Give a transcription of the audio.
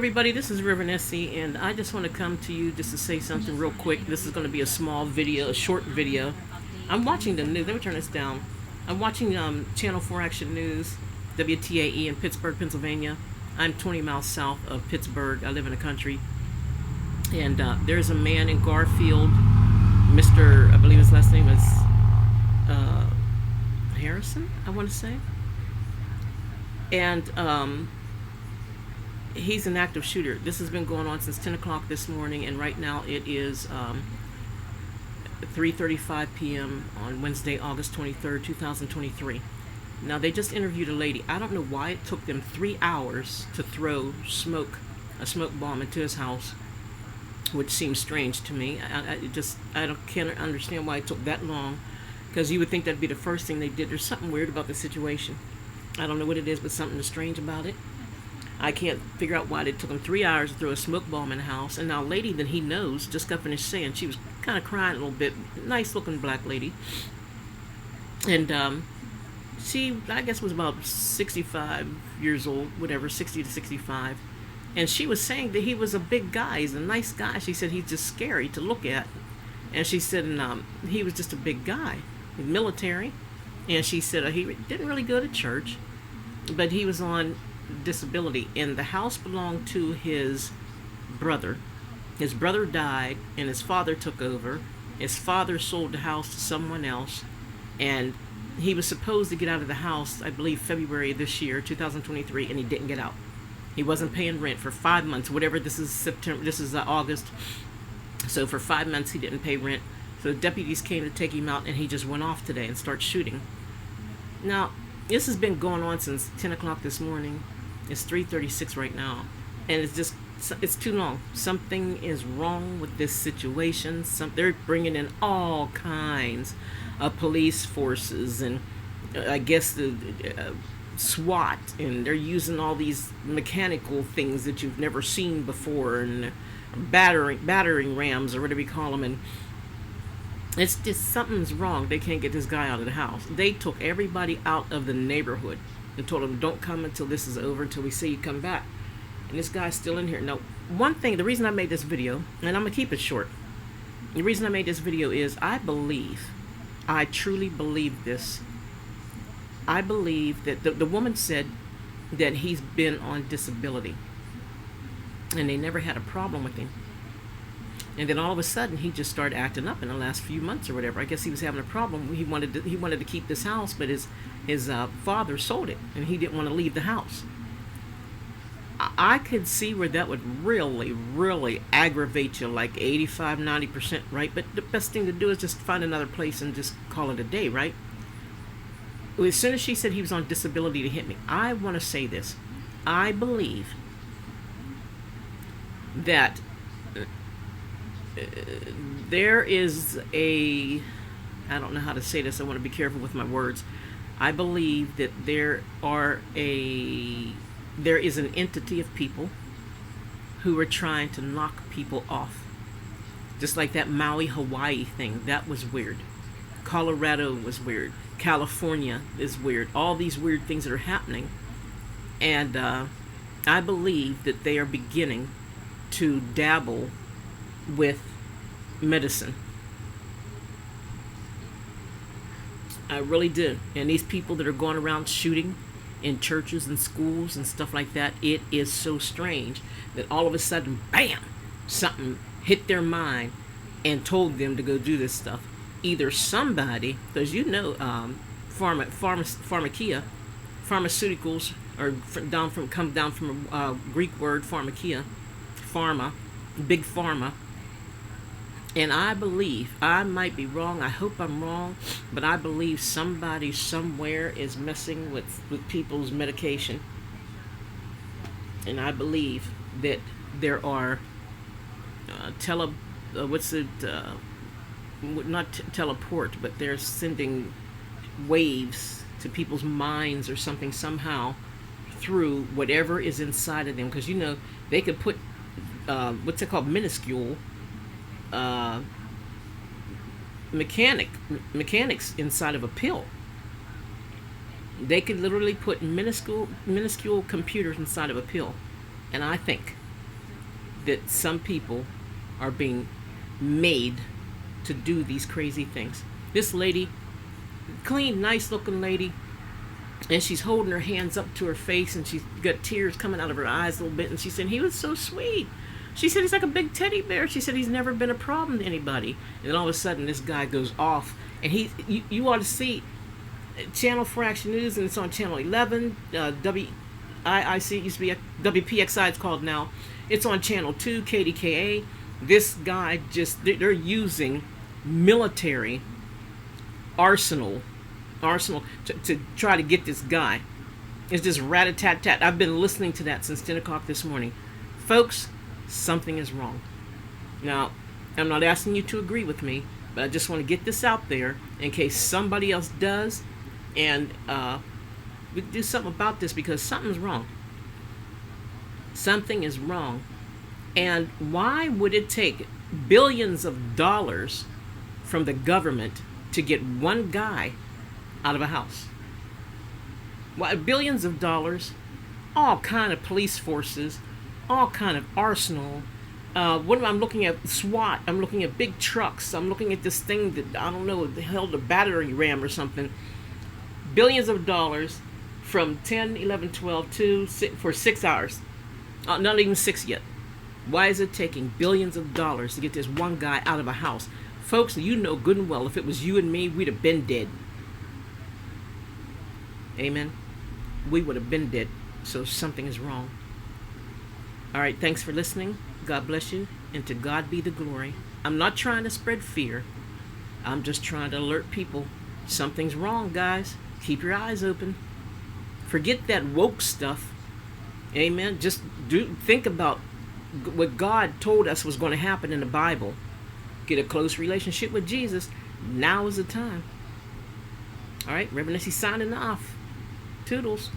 everybody, this is RevEssie, and I just want to come to you just to say something real quick. This is going to be a small video, a short video. I'm watching the news. Let me turn this down. I'm watching Channel 4 Action News, WTAE in Pittsburgh, Pennsylvania. I'm 20 miles south of Pittsburgh. I live in the country. And there's a man in Garfield, I believe his last name is Harrison, I want to say. And he's an active shooter. This has been going on since 10 o'clock this morning, and right now it is 3:35 p.m. on Wednesday, August 23rd, 2023. Now, they just interviewed a lady. I don't know why it took them 3 hours to throw a smoke bomb into his house, which seems strange to me. I can't understand why it took that long, because you would think that'd be the first thing they did. There's something weird about the situation. I don't know what it is, but something is strange about it. I can't figure out why it took him 3 hours to throw a smoke bomb in the house. And now a lady that he knows just got finished saying, she was kind of crying a little bit. Nice looking black lady. And she, I guess, was about 65 years old, whatever, 60 to 65. And she was saying that he was a big guy. He's a nice guy. She said he's just scary to look at. And she said he was just a big guy, military. And she said he didn't really go to church, but he was on disability, and the house belonged to his brother. His brother died, and his father took over. His father sold the house to someone else, and he was supposed to get out of the house, I believe, February of this year, 2023, and he didn't get out. He wasn't paying rent for 5 months, whatever. This is September, this is August. So for 5 months he didn't pay rent. So the deputies came to take him out, and he just went off today and started shooting. Now, this has been going on since 10 o'clock this morning. It's 3:36 right now, and it's too long. Something is wrong with this situation. They're bringing in all kinds of police forces, and I guess the SWAT, and they're using all these mechanical things that you've never seen before, and battering rams or whatever you call them, and it's just something's wrong. They can't get this guy out of the house. They took everybody out of the neighborhood and told them, don't come until this is over, until we see you come back. And this guy's still in here. Now, one thing, the reason I made this video, and I'm going to keep it short. The reason I made this video is I truly believe this. I believe that the woman said that he's been on disability, and they never had a problem with him. And then all of a sudden, he just started acting up in the last few months or whatever. I guess he was having a problem. He wanted to keep this house, but his father sold it, and he didn't want to leave the house. I could see where that would really, really aggravate you, like 85, 90%, right? But the best thing to do is just find another place and just call it a day, right? As soon as she said he was on disability to hit me, I want to say this. I believe that there is I don't know how to say this. I want to be careful with my words. I believe that there is an entity of people who are trying to knock people off. Just like that Maui, Hawaii thing. That was weird. Colorado was weird. California is weird. All these weird things that are happening. And I believe that they are beginning to dabble with medicine. I really do. And these people that are going around shooting in churches and schools and stuff like that, it is so strange that all of a sudden, bam, something hit their mind and told them to go do this stuff. Either somebody, because pharmaceuticals come down from a Greek word, pharmakia, pharma, big pharma. And I believe, I might be wrong, I hope I'm wrong, but I believe somebody somewhere is messing with people's medication. And I believe that there are not teleport, but they're sending waves to people's minds or something somehow through whatever is inside of them. Because, they could put, what's it called, minuscule mechanics inside of a pill. They could literally put minuscule computers inside of a pill. And I think that some people are being made to do these crazy things. This lady, clean, nice looking lady, and she's holding her hands up to her face, and she's got tears coming out of her eyes a little bit, and she said, he was so sweet. She said, he's like a big teddy bear. She said, he's never been a problem to anybody. And then all of a sudden, this guy goes off, and you ought to see Channel 4 Action News, and it's on Channel 11, WIIC, it used to be WPXI, it's called now. It's on Channel 2, KDKA. This guy they're using military arsenal to try to get this guy. It's just rat-a-tat-tat. I've been listening to that since 10 o'clock this morning. Folks, something is wrong. Now, I'm not asking you to agree with me, but I just want to get this out there in case somebody else does, and we do something about this, because something's wrong. Something is wrong. And why would it take billions of dollars from the government to get one guy out of a house? Why, billions of dollars, all kind of police forces, all kind of arsenal. I'm looking at SWAT. I'm looking at big trucks. I'm looking at this thing that, I don't know, held a battering ram or something. Billions of dollars from 10, 11, 12 to for 6 hours. Not even 6 yet. Why is it taking billions of dollars to get this one guy out of a house? Folks, you know good and well, if it was you and me, we'd have been dead. Amen? We would have been dead. So something is wrong. All right, thanks for listening. God bless you, and to God be the glory. I'm not trying to spread fear. I'm just trying to alert people. Something's wrong, guys. Keep your eyes open. Forget that woke stuff. Amen. Just think about what God told us was going to happen in the Bible. Get a close relationship with Jesus. Now is the time. All right, Rev Esther signing off. Toodles.